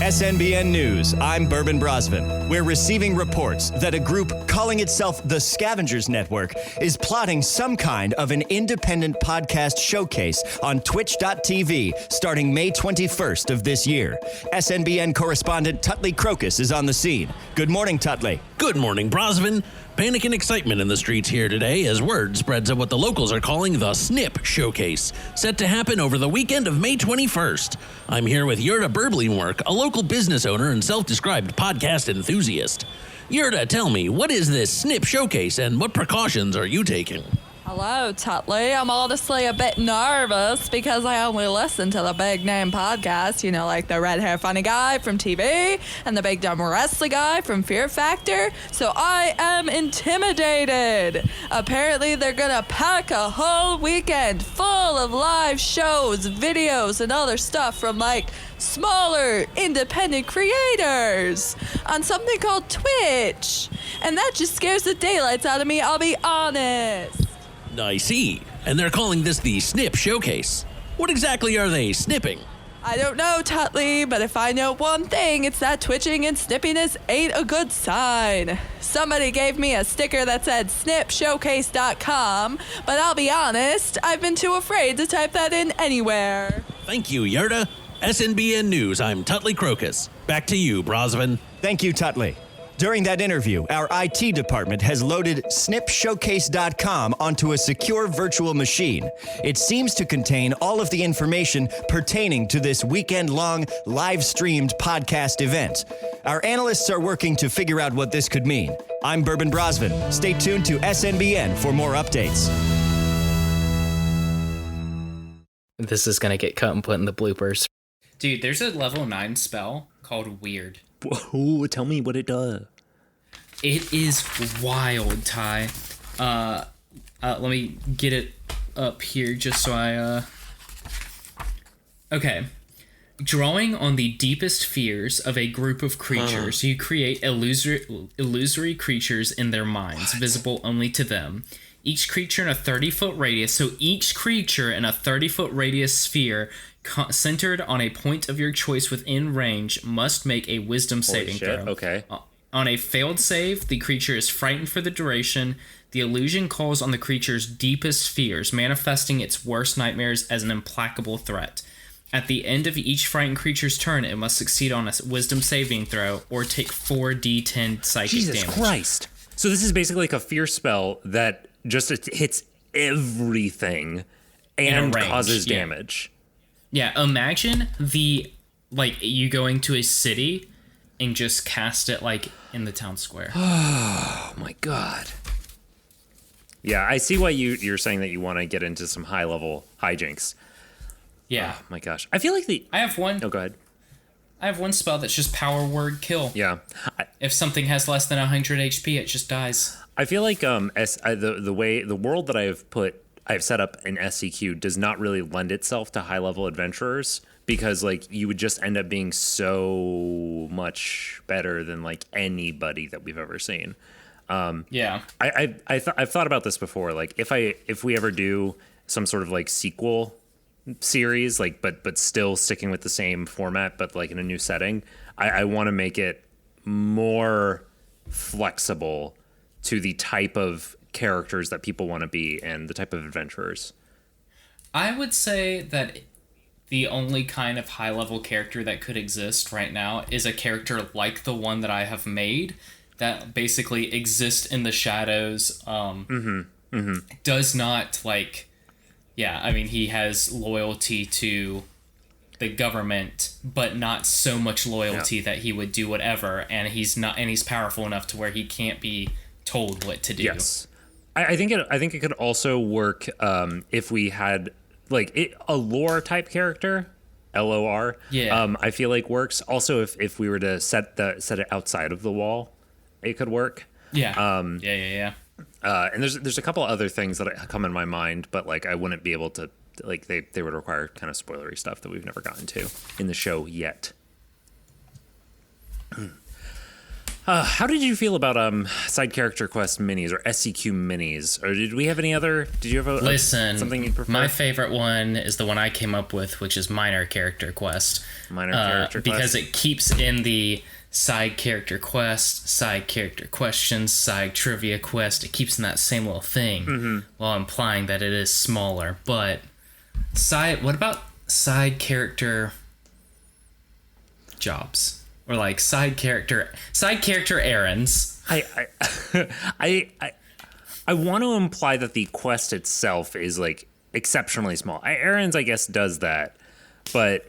SNBN News, I'm Bourbon Brosvin. We're receiving reports that a group calling itself the Scavengers Network is plotting some kind of an independent podcast showcase on twitch.tv starting May 21st of this year. SNBN correspondent Tutley Crocus is on the scene. Good morning, Tutley. Good morning, Brosvin. Panic and excitement in the streets here today as word spreads of what the locals are calling the Snip Showcase, set to happen over the weekend of May 21st. I'm here with Deirdre Berblingwork, a local business owner and self-described podcast enthusiast. Deirdre, tell me, what is this Snip Showcase and what precautions are you taking? Hello, Tutley. I'm honestly a bit nervous because I only listen to the big name podcasts, you know, like the red hair funny guy from TV and the big dumb wrestling guy from Fear Factor. So I am intimidated. Apparently they're gonna pack a whole weekend full of live shows, videos, and other stuff from like smaller independent creators on something called Twitch. And that just scares the daylights out of me, I'll be honest. I see. And they're calling this the Snip Showcase. What exactly are they snipping? I don't know, Tutley, but if I know one thing, it's that twitching and snippiness ain't a good sign. Somebody gave me a sticker that said snipshowcase.com, but I'll be honest, I've been too afraid to type that in anywhere. Thank you, Deirdre. SNBN News, I'm Tutley Crocus. Back to you, Brosvin. Thank you, Tutley. During that interview, our IT department has loaded snipshowcase.com onto a secure virtual machine. It seems to contain all of the information pertaining to this weekend-long live-streamed podcast event. Our analysts are working to figure out what this could mean. I'm Bourbon Brosvin. Stay tuned to SNBN for more updates. This is going to get cut and put in the bloopers. Dude, there's a level 9 spell called Weird. Whoa, tell me what it does. It is wild, Ty. Let me get it up here just so I, Okay. Drawing on the deepest fears of a group of creatures, you create illusory creatures in their minds, visible only to them. Each creature in a 30-foot radius, so each creature in a 30-foot radius sphere centered on a point of your choice within range must make a wisdom saving throw. Okay. On a failed save, the creature is frightened for the duration. The illusion calls on the creature's deepest fears, manifesting its worst nightmares as an implacable threat. At the end of each frightened creature's turn, it must succeed on a wisdom saving throw or take 4d10 psychic damage. Jesus Christ. So this is basically like a fear spell that just hits everything and causes damage. Yeah, imagine you going to a city and just cast it like in the town square. Oh my God. Yeah, I see why you're saying that you want to get into some high level hijinks. Yeah. Oh my gosh. I feel like I have one. Oh, go ahead. I have one spell that's just power word kill. Yeah. If something has less than 100 HP, it just dies. I feel like the world that I've set up in SCQ does not really lend itself to high level adventurers because like you would just end up being so much better than like anybody that we've ever seen. Yeah. I've thought about this before. Like if we ever do some sort of like sequel series, like but still sticking with the same format, but like in a new setting, I want to make it more flexible to the type of characters that people want to be and the type of adventurers. I would say that the only kind of high-level character that could exist right now is a character like the one that I have made that basically exists in the shadows. Does not, like... Yeah, I mean, he has loyalty to the government, but not so much loyalty that he would do whatever, and he's powerful enough to where he can't be told what to do. Yes. I think it could also work if we had a lore type character, LOR. Yeah. I feel like works. Also, if we were to set it outside of the wall, it could work. Yeah. Yeah. And there's a couple other things that come in my mind, but like I wouldn't be able to, like they would require kind of spoilery stuff that we've never gotten to in the show yet. How did you feel about side character quest minis or SCQ minis? Or did we have any other? Did you have something you prefer? My favorite one is the one I came up with, which is minor character quest. Because it keeps in the side character quest, side character questions, side trivia quest. It keeps in that same little thing while implying that it is smaller. But what about side character jobs? Or like side character errands. I want to imply that the quest itself is like exceptionally small. Errands, I guess, does that, but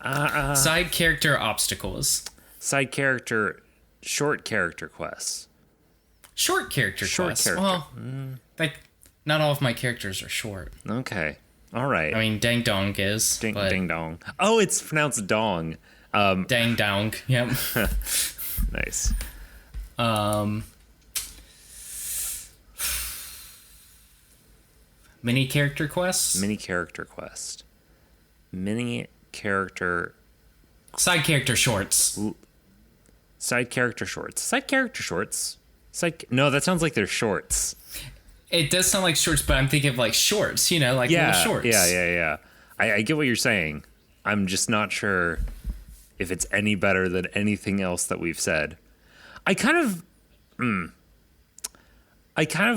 side character obstacles. Side character, short character quests. Short character quests. Well, like not all of my characters are short. Okay, all right. I mean, Dang Dong is. Ding Dong. Oh, it's pronounced Dong. Dang Dong. Yep. Nice. Mini character quests. Mini character quest. Mini character. Side character shorts. Side character shorts. Side character shorts. No, that sounds like they're shorts. It does sound like shorts, but I'm thinking of like shorts. You know, like little shorts. Yeah. I get what you're saying. I'm just not sure if it's any better than anything else that we've said. I kind of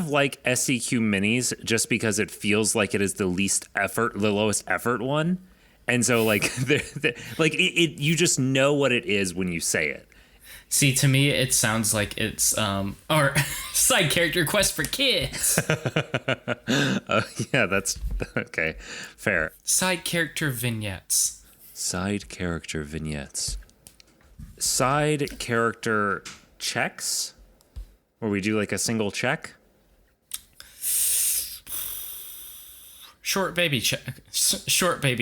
like SCQ minis just because it feels like it is the lowest effort one. And so like you just know what it is when you say it. See, to me, it sounds like it's our side character quest for kids. Yeah, that's okay. Fair. Side character vignettes. Side character vignettes. Side character checks? Where we do like a single check? Short baby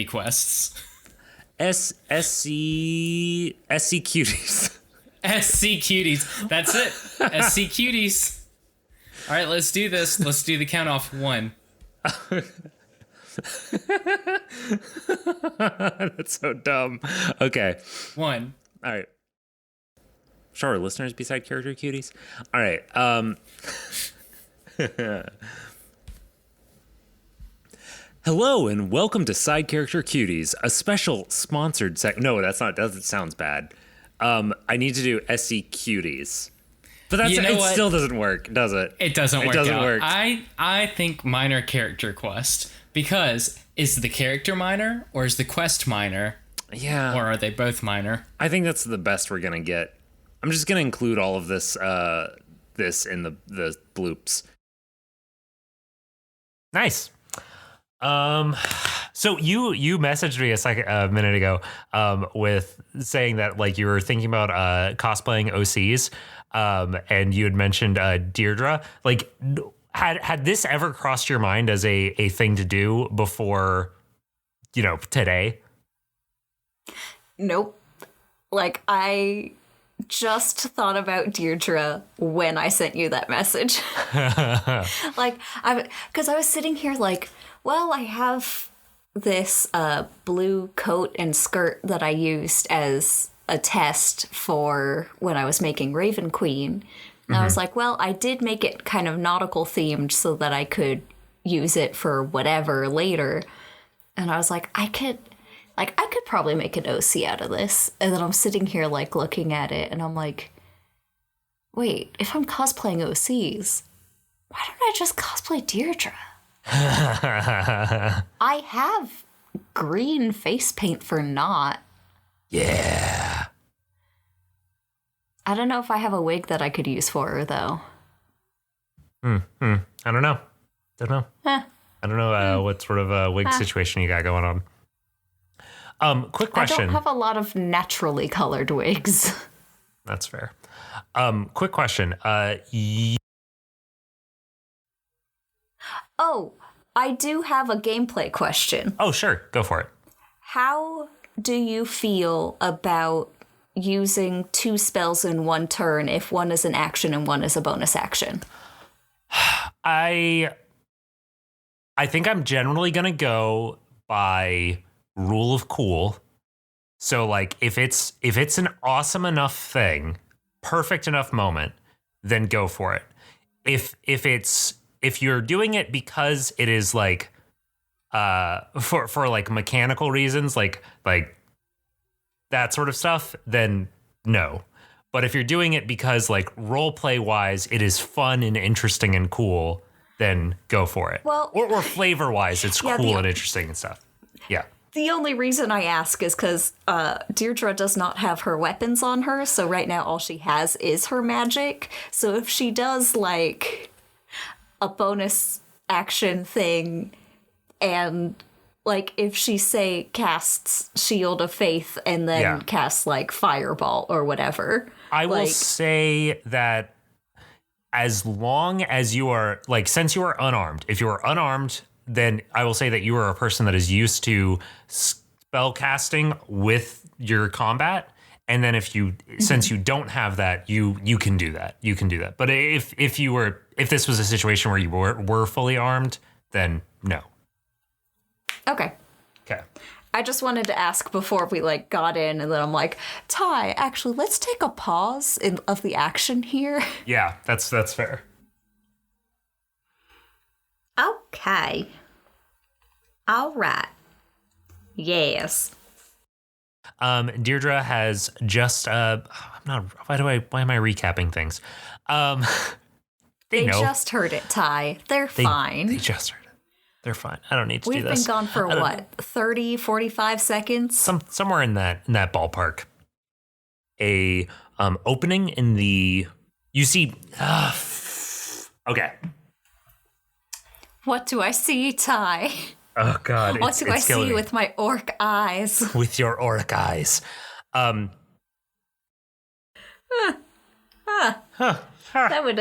quests. SC cuties. SC cuties. That's it. SC cuties. All right, let's do this. Let's do the count off. 1. That's so dumb. Okay. 1. All right. Sure, listeners beside character cuties. All right. Hello and welcome to Side Character Cuties, a special sponsored No, that's not. That sounds bad. I need to do SC Cuties. But it still doesn't work, does it? It doesn't work. I think minor character quest, because is the character minor or is the quest minor? Yeah. Or are they both minor? I think that's the best we're gonna get. I'm just gonna include all of this in the bloops. Nice. So you messaged me a minute ago with saying that like you were thinking about cosplaying OCs, and you had mentioned Deirdre. Like, had this ever crossed your mind as a thing to do before, today? Nope. Like, I just thought about Deirdre when I sent you that message. Like, because I was sitting here like, well, I have this blue coat and skirt that I used as a test for when I was making Raven Queen. And I was like, well, I did make it kind of nautical themed so that I could use it for whatever later. And I was like, I could probably make an OC out of this. And then I'm sitting here like looking at it and I'm like, wait, if I'm cosplaying OCs, why don't I just cosplay Deirdre? I have green face paint for Not. Yeah. I don't know if I have a wig that I could use for her, though. I don't know. I don't know what sort of wig situation you got going on. Quick question. I don't have a lot of naturally colored wigs. That's fair. Quick question. Oh, I do have a gameplay question. Oh, sure. Go for it. How do you feel about using 2 spells in one turn if one is an action and one is a bonus action? I think I'm generally going to go by rule of cool. So like if it's an awesome enough thing, perfect enough moment, then go for it. If you're doing it because it is like for like mechanical reasons, like that sort of stuff, then no. But if you're doing it because like role play wise, it is fun and interesting and cool, then go for it. Well, or flavor wise, it's cool and interesting and stuff. Yeah. The only reason I ask is because Deirdre does not have her weapons on her, so right now all she has is her magic. So if she does like a bonus action thing, and like if she say casts Shield of Faith and then casts like Fireball or whatever, I will say that as long as you are like, since you are unarmed, if you are unarmed, then I will say that you are a person that is used to spell casting with your combat. And then since you don't have that, you can do that. You can do that. But if this was a situation where you were fully armed, then no. Okay. I just wanted to ask before we like got in, and then I'm like, Ty, actually, let's take a pause of the action here. Yeah, that's fair. Okay. All right. Yes. Deirdre has just why am I recapping things? They know. Just heard it, Ty. They're fine. They just heard it. They're fine. I don't need to do this. We've been gone for what? 30, 45 seconds? Somewhere in that ballpark. A opening in the you see okay. What do I see, Ty? Oh God! What do I see with my orc eyes? With your orc eyes, That would